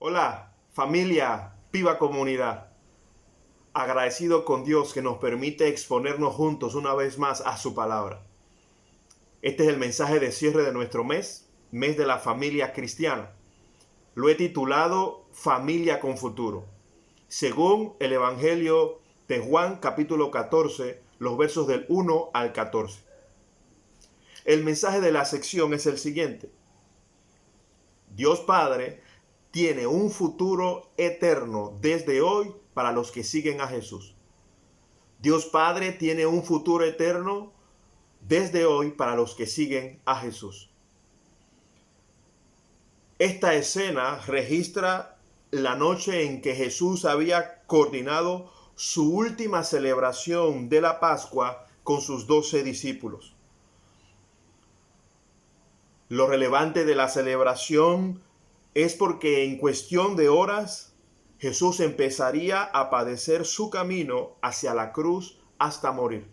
Hola, familia, Piva Comunidad. Agradecido con Dios que nos permite exponernos juntos una vez más a su palabra. Este es el mensaje de cierre de nuestro mes de la familia cristiana. Lo he titulado Familia con Futuro, según el Evangelio de Juan capítulo 14, los versos del 1 al 14. El mensaje de la sección es el siguiente. Dios Padre tiene un futuro eterno desde hoy para los que siguen a Jesús. Dios Padre tiene un futuro eterno desde hoy para los que siguen a Jesús. Esta escena registra la noche en que Jesús había coordinado su última celebración de la Pascua con sus 12 discípulos. Lo relevante de la celebración es porque en cuestión de horas Jesús empezaría a padecer su camino hacia la cruz hasta morir.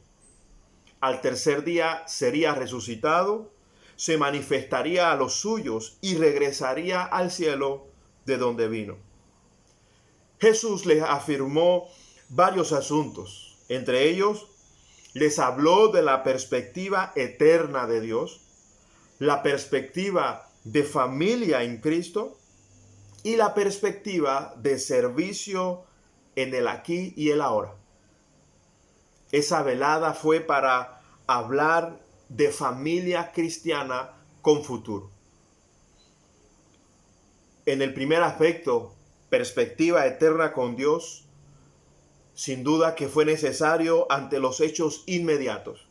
Al tercer día sería resucitado, se manifestaría a los suyos y regresaría al cielo de donde vino. Jesús les afirmó varios asuntos. Entre ellos, les habló de la perspectiva eterna de Dios, la perspectiva de familia en Cristo y la perspectiva de servicio en el aquí y el ahora. Esa velada fue para hablar de familia cristiana con futuro. En el primer aspecto, perspectiva eterna con Dios, sin duda que fue necesario ante los hechos inmediatos.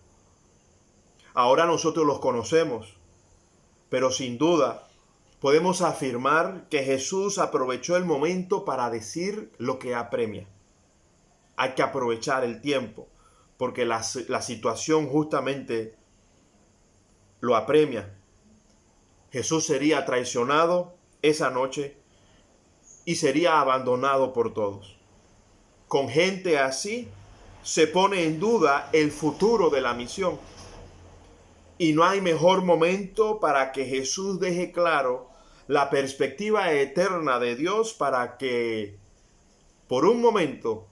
Ahora nosotros los conocemos, pero sin duda podemos afirmar que Jesús aprovechó el momento para decir lo que apremia. Hay que aprovechar el tiempo, porque la situación justamente lo apremia. Jesús sería traicionado esa noche y sería abandonado por todos. Con gente así se pone en duda el futuro de la misión. Y no hay mejor momento para que Jesús deje claro la perspectiva eterna de Dios para que por un momento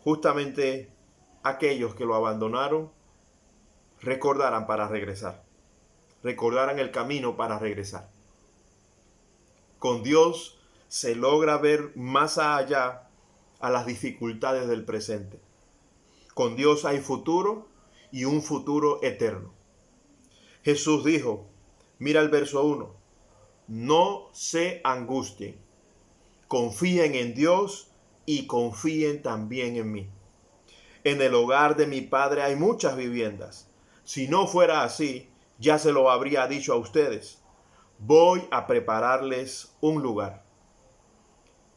justamente aquellos que lo abandonaron recordaran para regresar, recordaran el camino para regresar. Con Dios se logra ver más allá a las dificultades del presente. Con Dios hay futuro y un futuro eterno. Jesús dijo, mira el verso 1, no se angustien, confíen en Dios y confíen también en mí. En el hogar de mi Padre hay muchas viviendas. Si no fuera así, ya se lo habría dicho a ustedes. Voy a prepararles un lugar.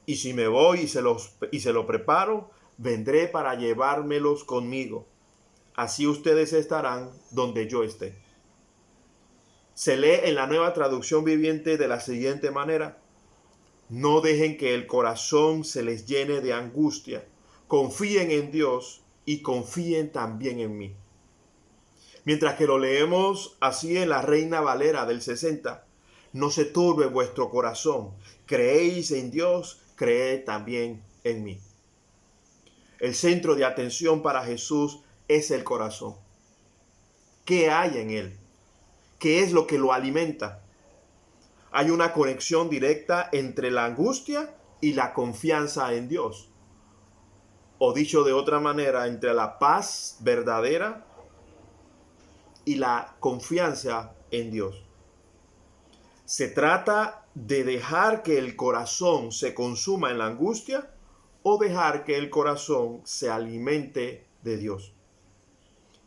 Y si me voy y se lo preparo, vendré para llevármelos conmigo. Así ustedes estarán donde yo esté. Se lee en la Nueva Traducción Viviente de la siguiente manera. No dejen que el corazón se les llene de angustia. Confíen en Dios y confíen también en mí. Mientras que lo leemos así en la Reina Valera del 60. No se turbe vuestro corazón. Creéis en Dios, creed también en mí. El centro de atención para Jesús es el corazón. ¿Qué hay en él? ¿Qué es lo que lo alimenta? Hay una conexión directa entre la angustia y la confianza en Dios. O dicho de otra manera, entre la paz verdadera y la confianza en Dios. ¿Se trata de dejar que el corazón se consuma en la angustia o dejar que el corazón se alimente de Dios?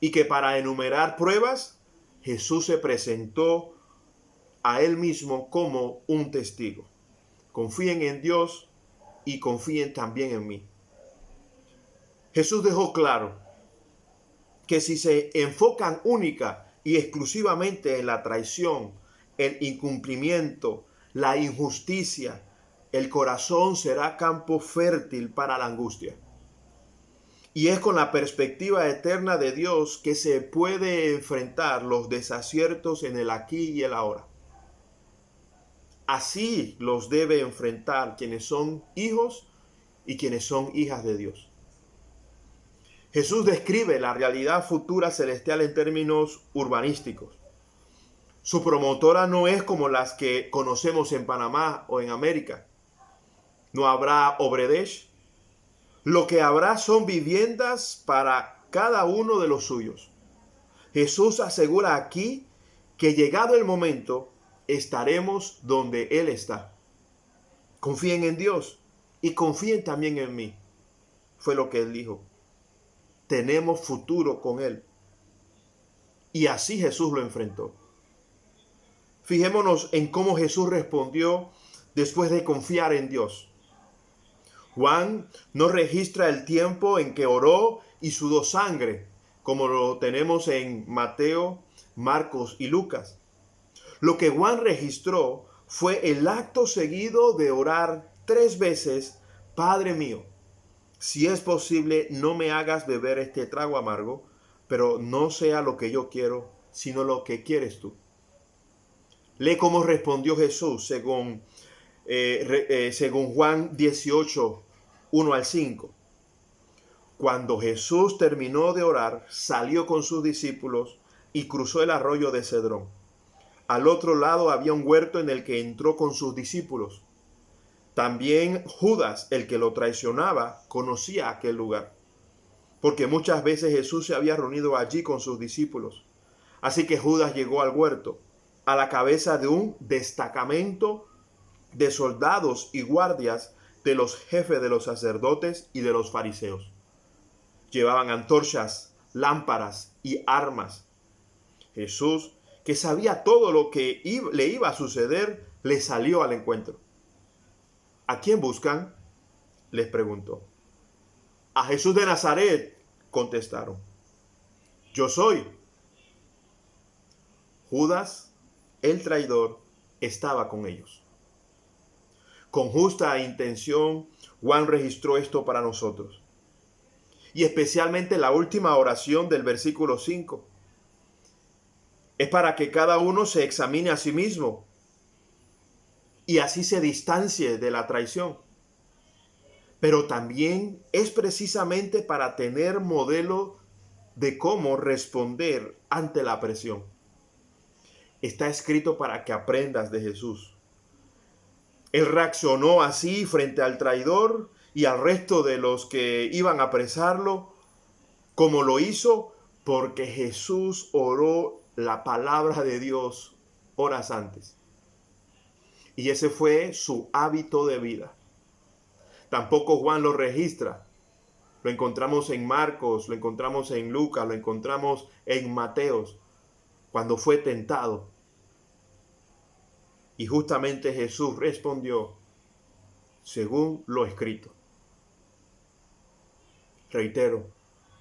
Y que para enumerar pruebas, Jesús se presentó a él mismo como un testigo. Confíen en Dios y confíen también en mí. Jesús dejó claro que si se enfocan única y exclusivamente en la traición, el incumplimiento, la injusticia, el corazón será campo fértil para la angustia. Y es con la perspectiva eterna de Dios que se puede enfrentar los desaciertos en el aquí y el ahora. Así los debe enfrentar quienes son hijos y quienes son hijas de Dios. Jesús describe la realidad futura celestial en términos urbanísticos. Su promotora no es como las que conocemos en Panamá o en América. No habrá obredesh. Lo que habrá son viviendas para cada uno de los suyos. Jesús asegura aquí que llegado el momento estaremos donde Él está. Confíen en Dios y confíen también en mí. Fue lo que Él dijo. Tenemos futuro con Él. Y así Jesús lo enfrentó. Fijémonos en cómo Jesús respondió después de confiar en Dios. Juan no registra el tiempo en que oró y sudó sangre, como lo tenemos en Mateo, Marcos y Lucas. Lo que Juan registró fue el acto seguido de orar 3 veces, Padre mío, si es posible, no me hagas beber este trago amargo, pero no sea lo que yo quiero, sino lo que quieres tú. Lee cómo respondió Jesús según Juan 18, 1 al 5. Cuando Jesús terminó de orar, salió con sus discípulos y cruzó el arroyo de Cedrón. Al otro lado había un huerto en el que entró con sus discípulos. También Judas, el que lo traicionaba, conocía aquel lugar, porque muchas veces Jesús se había reunido allí con sus discípulos. Así que Judas llegó al huerto, a la cabeza de un destacamento de soldados y guardias de los jefes de los sacerdotes y de los fariseos. Llevaban antorchas, lámparas y armas. Jesús, que sabía todo lo que le iba a suceder, le salió al encuentro. ¿A quién buscan?, les preguntó. A Jesús de Nazaret, contestaron. Yo soy. Judas, el traidor, estaba con ellos. Con justa intención, Juan registró esto para nosotros. Y especialmente la última oración del versículo 5. Es para que cada uno se examine a sí mismo y así se distancie de la traición. Pero también es precisamente para tener modelo de cómo responder ante la presión. Está escrito para que aprendas de Jesús. Él reaccionó así frente al traidor y al resto de los que iban a apresarlo, como lo hizo porque Jesús oró la palabra de Dios horas antes. Y ese fue su hábito de vida. Tampoco Juan lo registra. Lo encontramos en Marcos, lo encontramos en Lucas, lo encontramos en Mateos, cuando fue tentado. Y justamente Jesús respondió según lo escrito. Reitero,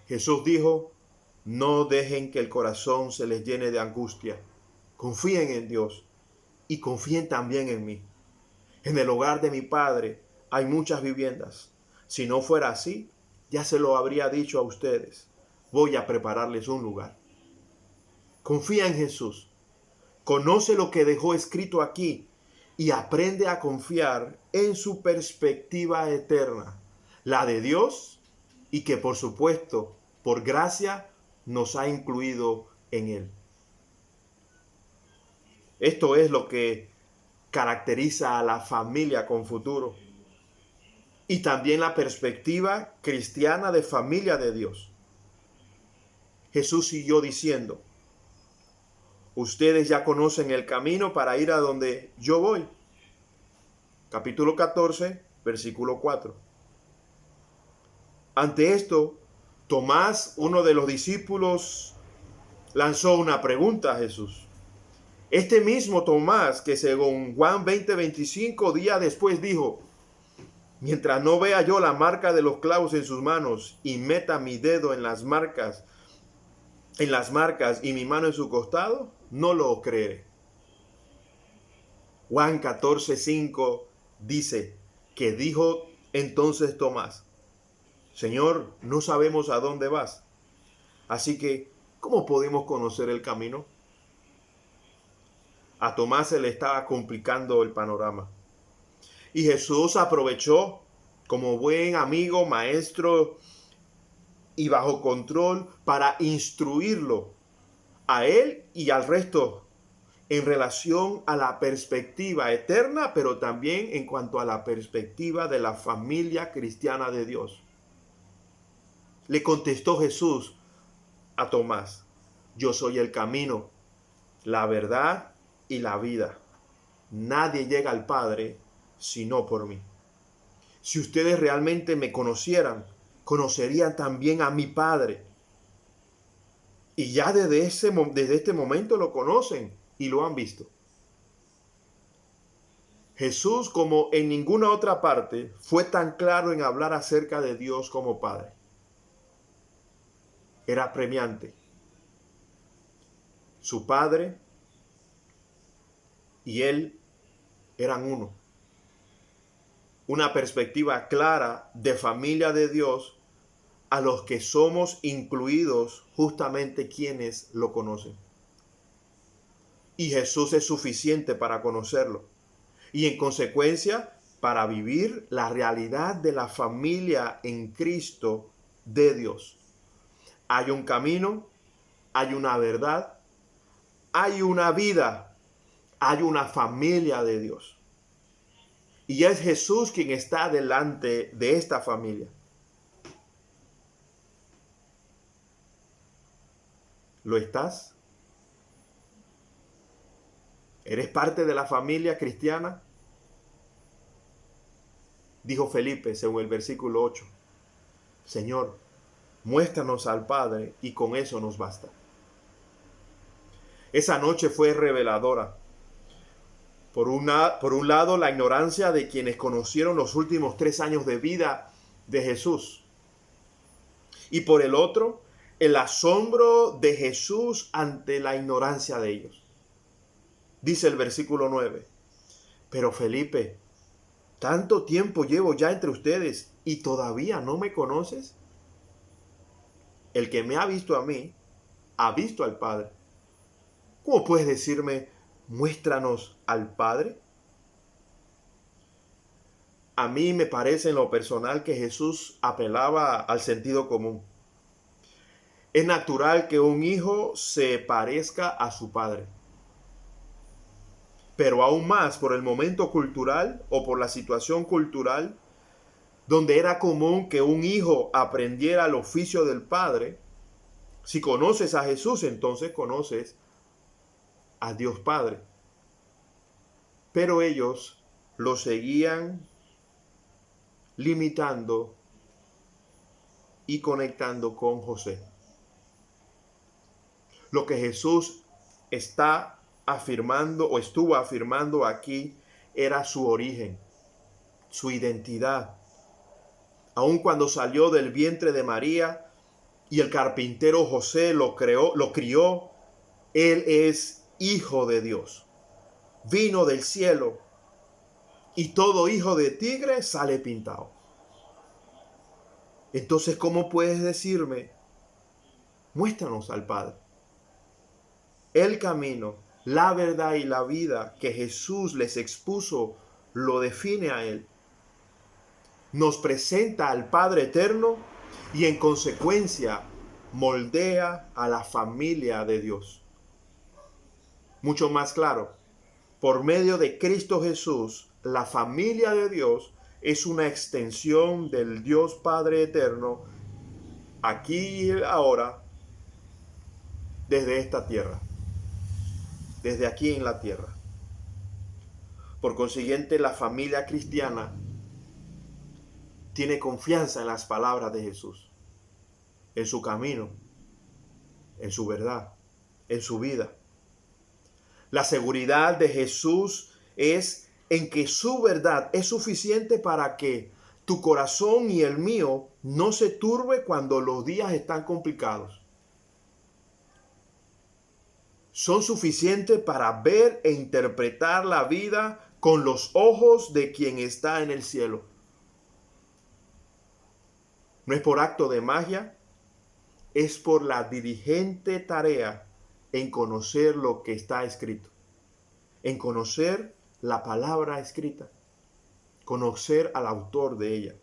Jesús dijo, no dejen que el corazón se les llene de angustia. Confíen en Dios y confíen también en mí. En el hogar de mi Padre hay muchas viviendas. Si no fuera así, ya se lo habría dicho a ustedes. Voy a prepararles un lugar. Confía en Jesús. Conoce lo que dejó escrito aquí y aprende a confiar en su perspectiva eterna, la de Dios, y que por supuesto, por gracia, nos ha incluido en Él. Esto es lo que caracteriza a la familia con futuro y también la perspectiva cristiana de familia de Dios. Jesús siguió diciendo, ustedes ya conocen el camino para ir a donde yo voy. Capítulo 14, versículo 4. Ante esto, Tomás, uno de los discípulos, lanzó una pregunta a Jesús. Este mismo Tomás, que según Juan 20:25, días después dijo, mientras no vea yo la marca de los clavos en sus manos y meta mi dedo en las marcas y mi mano en su costado, no lo creeré. Juan 14:5 dice que dijo entonces Tomás, Señor, no sabemos a dónde vas, así que, ¿cómo podemos conocer el camino? A Tomás se le estaba complicando el panorama. Y Jesús aprovechó como buen amigo, maestro y bajo control para instruirlo a él y al resto en relación a la perspectiva eterna, pero también en cuanto a la perspectiva de la familia cristiana de Dios. Le contestó Jesús a Tomás: yo soy el camino, la verdad y la vida. Nadie llega al Padre sino por mí. Si ustedes realmente me conocieran, conocerían también a mi Padre. Y ya desde este momento lo conocen y lo han visto. Jesús, como en ninguna otra parte, fue tan claro en hablar acerca de Dios como Padre. Era premiante. Su Padre y Él eran uno. Una perspectiva clara de familia de Dios a los que somos incluidos justamente quienes lo conocen. Y Jesús es suficiente para conocerlo. Y en consecuencia, para vivir la realidad de la familia en Cristo de Dios. Hay un camino, hay una verdad, hay una vida, hay una familia de Dios. Y es Jesús quien está delante de esta familia. ¿Lo estás? ¿Eres parte de la familia cristiana? Dijo Felipe, según el versículo 8, Señor, muéstranos al Padre y con eso nos basta. Esa noche fue reveladora. Por un lado, la ignorancia de quienes conocieron los últimos 3 años de vida de Jesús. Y por el otro, el asombro de Jesús ante la ignorancia de ellos. Dice el versículo 9, pero Felipe, tanto tiempo llevo ya entre ustedes y todavía no me conoces. El que me ha visto a mí, ha visto al Padre. ¿Cómo puedes decirme, muéstranos al Padre? A mí me parece en lo personal que Jesús apelaba al sentido común. Es natural que un hijo se parezca a su padre. Pero aún más por el momento cultural o por la situación cultural, donde era común que un hijo aprendiera el oficio del padre. Si conoces a Jesús, entonces conoces a Dios Padre. Pero ellos lo seguían limitando y conectando con José. Lo que Jesús está afirmando o estuvo afirmando aquí era su origen, su identidad. Aun cuando salió del vientre de María y el carpintero José lo crió, él es hijo de Dios. Vino del cielo y todo hijo de tigre sale pintado. Entonces, ¿cómo puedes decirme, muéstranos al Padre? El camino, la verdad y la vida que Jesús les expuso lo define a Él. Nos presenta al Padre eterno y en consecuencia moldea a la familia de Dios. Mucho más claro, por medio de Cristo Jesús, la familia de Dios es una extensión del Dios Padre eterno aquí y ahora desde esta tierra. Desde aquí en la tierra. Por consiguiente, la familia cristiana tiene confianza en las palabras de Jesús, en su camino, en su verdad, en su vida. La seguridad de Jesús es en que su verdad es suficiente para que tu corazón y el mío no se turbe cuando los días están complicados. Son suficientes para ver e interpretar la vida con los ojos de quien está en el cielo. No es por acto de magia, es por la diligente tarea en conocer lo que está escrito. en conocer la palabra escrita, conocer al autor de ella.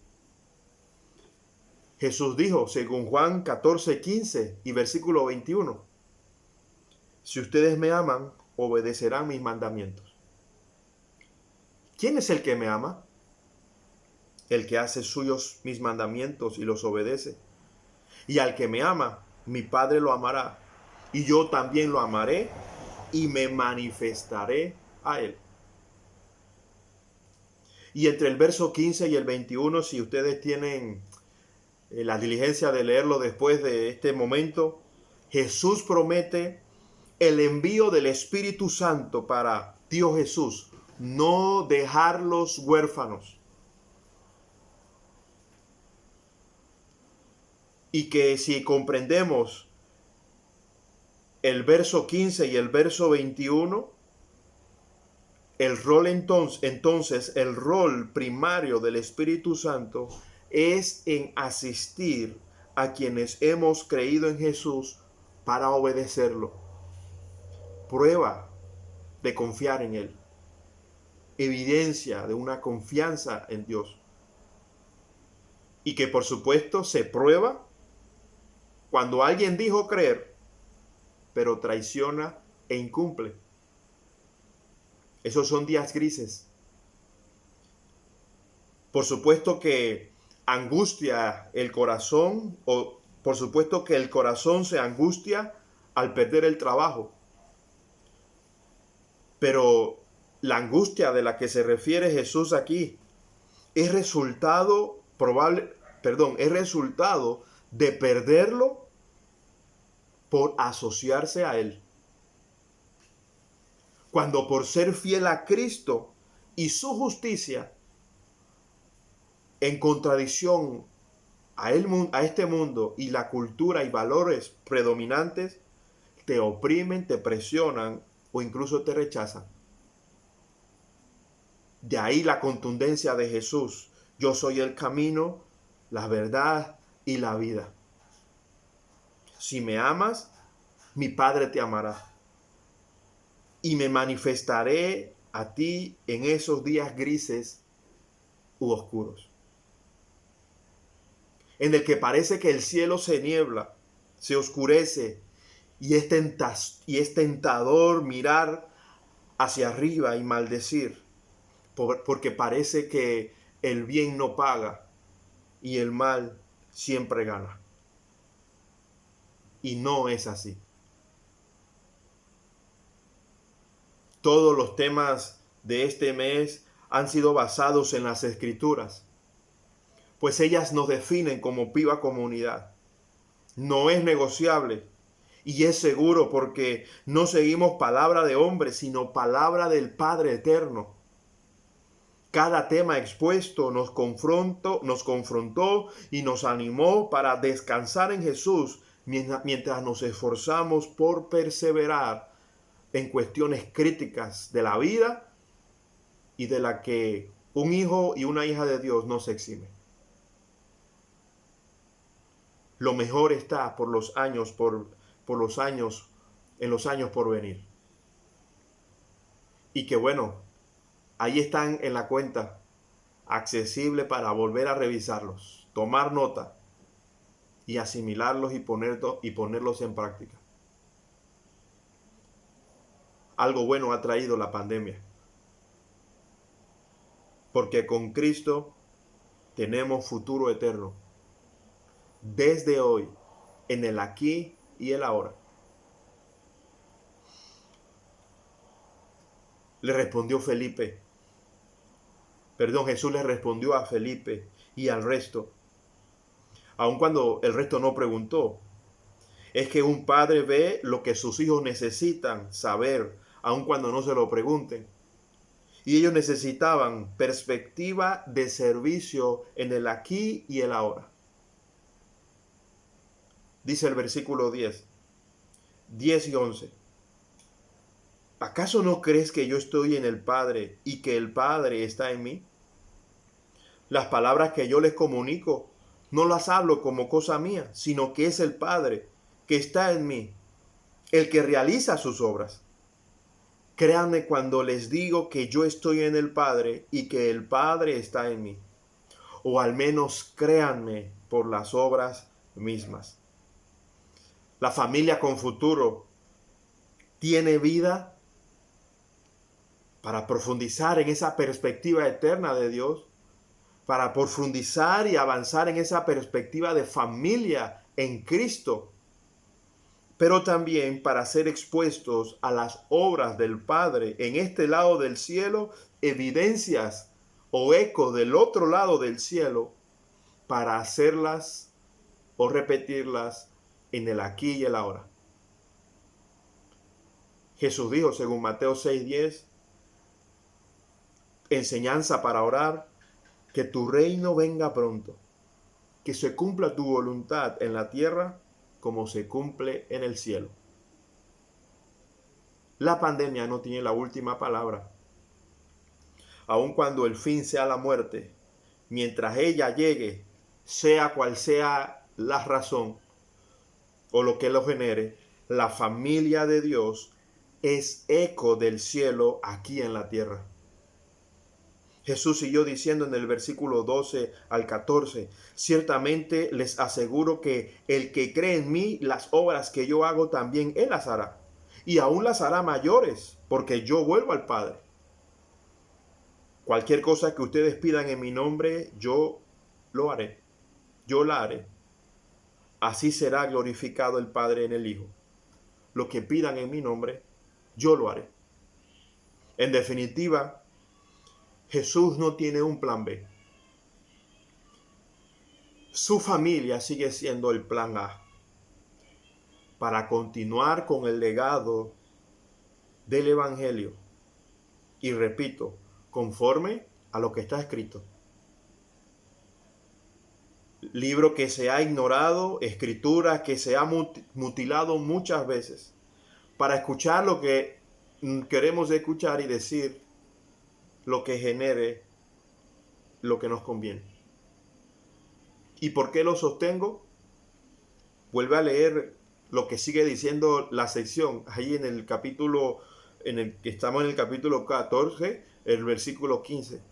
Jesús dijo, según Juan 14:15 y versículo 21, si ustedes me aman, obedecerán mis mandamientos. ¿Quién es el que me ama? El que hace suyos mis mandamientos y los obedece. Y al que me ama, mi Padre lo amará, y yo también lo amaré y me manifestaré a él. Y entre el verso 15 y el 21, si ustedes tienen la diligencia de leerlo después de este momento, Jesús promete el envío del Espíritu Santo para Dios Jesús, no dejarlos huérfanos. Y que si comprendemos el verso 15 y el verso 21, el rol entonces, el rol primario del Espíritu Santo es en asistir a quienes hemos creído en Jesús para obedecerlo. Prueba de confiar en Él. Evidencia de una confianza en Dios. Y que por supuesto se prueba cuando alguien dijo creer, pero traiciona e incumple. Esos son días grises. Por supuesto que angustia el corazón, o por supuesto que el corazón se angustia al perder el trabajo. Pero la angustia de la que se refiere Jesús aquí es resultado de perderlo por asociarse a Él. Cuando por ser fiel a Cristo y su justicia, en contradicción a este mundo y la cultura y valores predominantes, te oprimen, te presionan o incluso te rechazan. De ahí la contundencia de Jesús. Yo soy el camino, la verdad y la vida. Si me amas, mi Padre te amará. Y me manifestaré a ti en esos días grises u oscuros, en el que parece que el cielo se niebla, se oscurece, y es tentador mirar hacia arriba y maldecir, porque parece que el bien no paga y el mal siempre gana. Y no es así. Todos los temas de este mes han sido basados en las Escrituras, pues ellas nos definen como viva comunidad. No es negociable y es seguro porque no seguimos palabra de hombre, sino palabra del Padre eterno. Cada tema expuesto nos confrontó y nos animó para descansar en Jesús mientras nos esforzamos por perseverar en cuestiones críticas de la vida y de la que un hijo y una hija de Dios no se eximen. Lo mejor está en los años por venir. Y que bueno, ahí están en la cuenta, accesible para volver a revisarlos, tomar nota y asimilarlos y ponerlos en práctica. Algo bueno ha traído la pandemia, porque con Cristo tenemos futuro eterno, desde hoy, en el aquí y el ahora. Jesús le respondió a Felipe y al resto, aun cuando el resto no preguntó. Es que un padre ve lo que sus hijos necesitan saber, aun cuando no se lo pregunten. Y ellos necesitaban perspectiva de servicio en el aquí y el ahora. Dice el versículo 10 y 11. ¿Acaso no crees que yo estoy en el Padre y que el Padre está en mí? Las palabras que yo les comunico no las hablo como cosa mía, sino que es el Padre que está en mí, el que realiza sus obras. Créanme cuando les digo que yo estoy en el Padre y que el Padre está en mí. O al menos créanme por las obras mismas. La familia con futuro tiene vida para profundizar en esa perspectiva eterna de Dios, para profundizar y avanzar en esa perspectiva de familia en Cristo, pero también para ser expuestos a las obras del Padre en este lado del cielo, evidencias o ecos del otro lado del cielo, para hacerlas o repetirlas en el aquí y el ahora. Jesús dijo, según Mateo 6:10, enseñanza para orar, que tu reino venga pronto, que se cumpla tu voluntad en la tierra como se cumple en el cielo. La pandemia no tiene la última palabra. Aun cuando el fin sea la muerte, mientras ella llegue, sea cual sea la razón o lo que lo genere, la familia de Dios es eco del cielo aquí en la tierra. Jesús siguió diciendo en el versículo 12 al 14, ciertamente les aseguro que el que cree en mí, las obras que yo hago también él las hará, y aún las hará mayores, porque yo vuelvo al Padre. Cualquier cosa que ustedes pidan en mi nombre, yo lo haré, yo la haré. Así será glorificado el Padre en el Hijo. Lo que pidan en mi nombre, yo lo haré. En definitiva, Jesús no tiene un plan B. Su familia sigue siendo el plan A para continuar con el legado del Evangelio. Y repito, conforme a lo que está escrito. Libro que se ha ignorado, escritura que se ha mutilado muchas veces, para escuchar lo que queremos escuchar y decir lo que genere lo que nos conviene. ¿Y por qué lo sostengo? Vuelve a leer lo que sigue diciendo la sección, ahí en el capítulo, estamos en el capítulo 14, el versículo 15.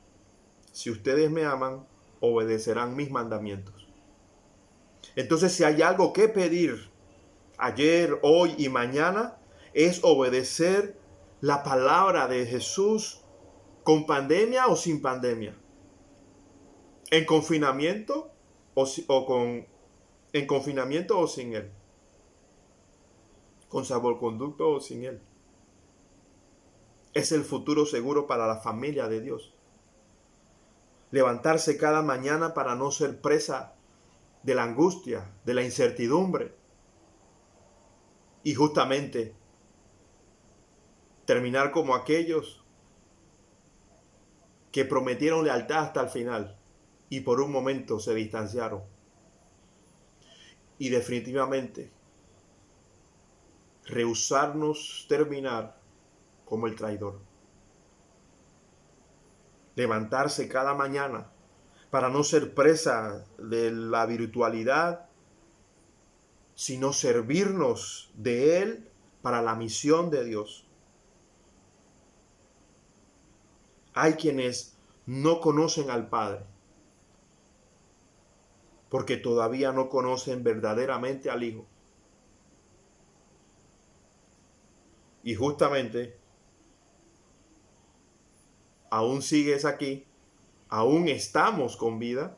Si ustedes me aman, obedecerán mis mandamientos. Entonces, si hay algo que pedir ayer, hoy y mañana, es obedecer la palabra de Jesús con pandemia o sin pandemia. En confinamiento en confinamiento o sin él. Con salvoconducto o sin él. Es el futuro seguro para la familia de Dios. Levantarse cada mañana para no ser presa de la angustia, de la incertidumbre. Y justamente terminar como aquellos que prometieron lealtad hasta el final y por un momento se distanciaron. Y definitivamente rehusarnos terminar como el traidor. Levantarse cada mañana para no ser presa de la virtualidad, sino servirnos de Él para la misión de Dios. Hay quienes no conocen al Padre porque todavía no conocen verdaderamente al Hijo. Y justamente, aún sigues aquí, aún estamos con vida,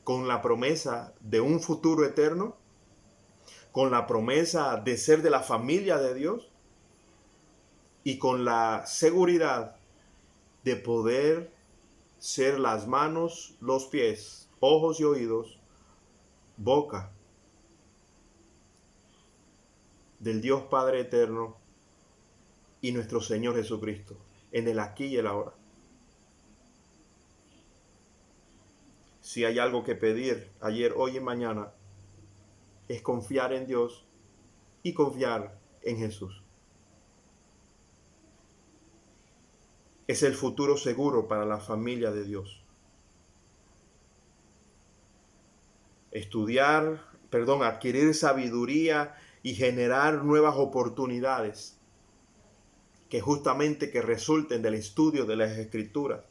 con la promesa de un futuro eterno, con la promesa de ser de la familia de Dios y con la seguridad de poder ser las manos, los pies, ojos y oídos, boca del Dios Padre eterno y nuestro Señor Jesucristo, en el aquí y el ahora. Si hay algo que pedir ayer, hoy y mañana, es confiar en Dios y confiar en Jesús. Es el futuro seguro para la familia de Dios. Adquirir sabiduría y generar nuevas oportunidades que justamente que resulten del estudio de las Escrituras.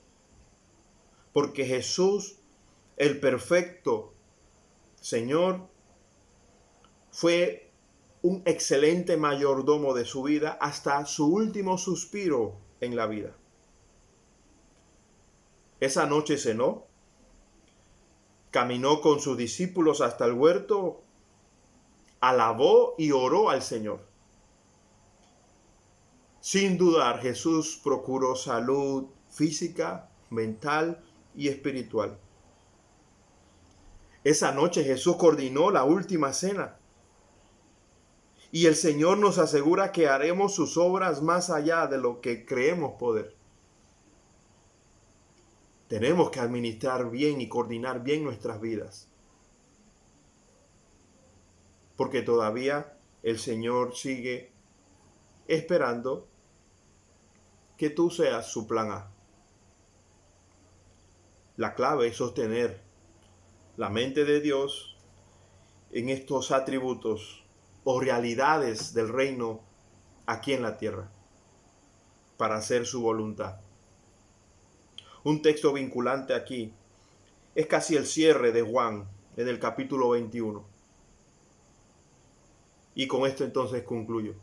Porque Jesús, el perfecto Señor, fue un excelente mayordomo de su vida hasta su último suspiro en la vida. Esa noche cenó, caminó con sus discípulos hasta el huerto, alabó y oró al Señor. Sin dudar, Jesús procuró salud física, mental y espiritual. Esa noche Jesús coordinó la última cena. Y el Señor nos asegura que haremos sus obras más allá de lo que creemos poder. Tenemos que administrar bien y coordinar bien nuestras vidas. Porque todavía el Señor sigue esperando que tú seas su plan A. La clave es sostener la mente de Dios en estos atributos o realidades del reino aquí en la tierra para hacer su voluntad. Un texto vinculante aquí es casi el cierre de Juan en el capítulo 21. Y con esto entonces concluyo.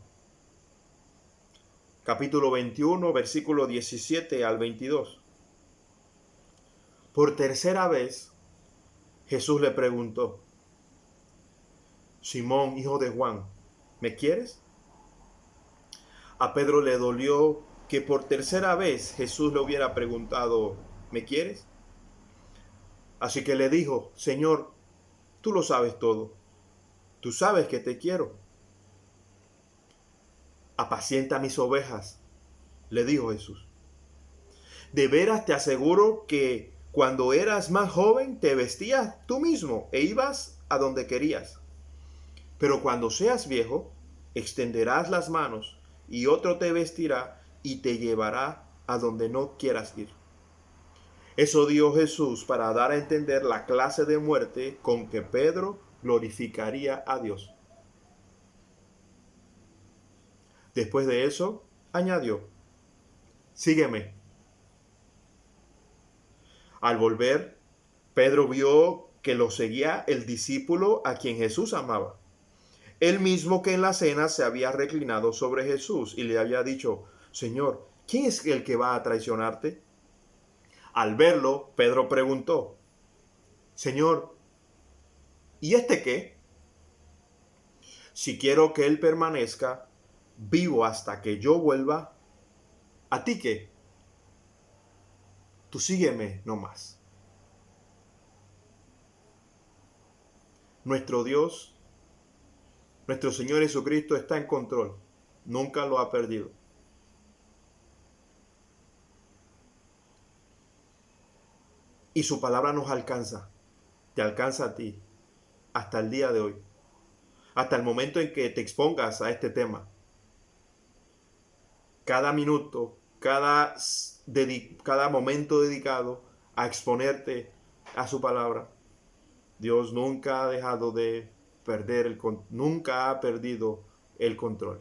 Capítulo 21, versículo 17 al 22. Por tercera vez, Jesús le preguntó: Simón, hijo de Juan, ¿me quieres? A Pedro le dolió que por tercera vez Jesús le hubiera preguntado: ¿me quieres? Así que le dijo: Señor, tú lo sabes todo. Tú sabes que te quiero. Apacienta mis ovejas, le dijo Jesús. De veras te aseguro que cuando eras más joven te vestías tú mismo e ibas a donde querías. Pero cuando seas viejo, extenderás las manos y otro te vestirá y te llevará a donde no quieras ir. Eso dio Jesús para dar a entender la clase de muerte con que Pedro glorificaría a Dios. Después de eso, añadió: sígueme. Al volver, Pedro vio que lo seguía el discípulo a quien Jesús amaba. El mismo que en la cena se había reclinado sobre Jesús y le había dicho: Señor, ¿quién es el que va a traicionarte? Al verlo, Pedro preguntó: Señor, ¿y este qué? Si quiero que él permanezca vivo hasta que yo vuelva, ¿a ti qué? Tú sígueme nomás. Nuestro Dios, nuestro Señor Jesucristo está en control. Nunca lo ha perdido. Y su palabra nos alcanza. Te alcanza a ti. Hasta el día de hoy. Hasta el momento en que te expongas a este tema. Cada minuto, cada momento dedicado a exponerte a su palabra. Dios nunca ha dejado de nunca ha perdido el control.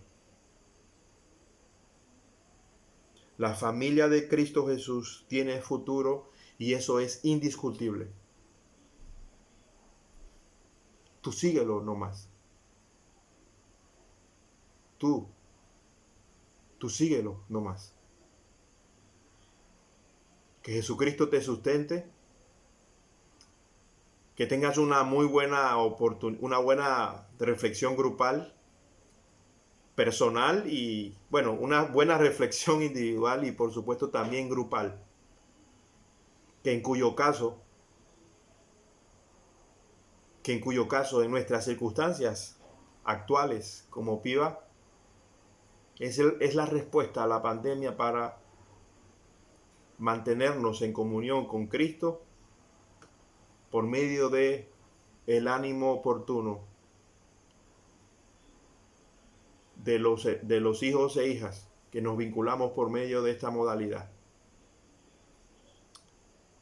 La familia de Cristo Jesús tiene futuro y eso es indiscutible. Tú síguelo nomás. Tú síguelo nomás. Que Jesucristo te sustente. Que tengas una muy buena una buena reflexión grupal, personal y, bueno, una buena reflexión individual y por supuesto también grupal. Que en cuyo caso en nuestras circunstancias actuales como PIBA, es la respuesta a la pandemia para mantenernos en comunión con Cristo por medio de el ánimo oportuno de los hijos e hijas que nos vinculamos por medio de esta modalidad,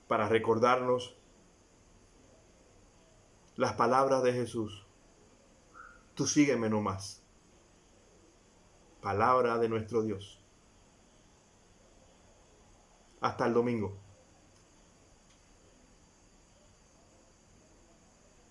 para recordarnos las palabras de Jesús: tú sígueme nomás. Palabra de nuestro Dios. Hasta el domingo.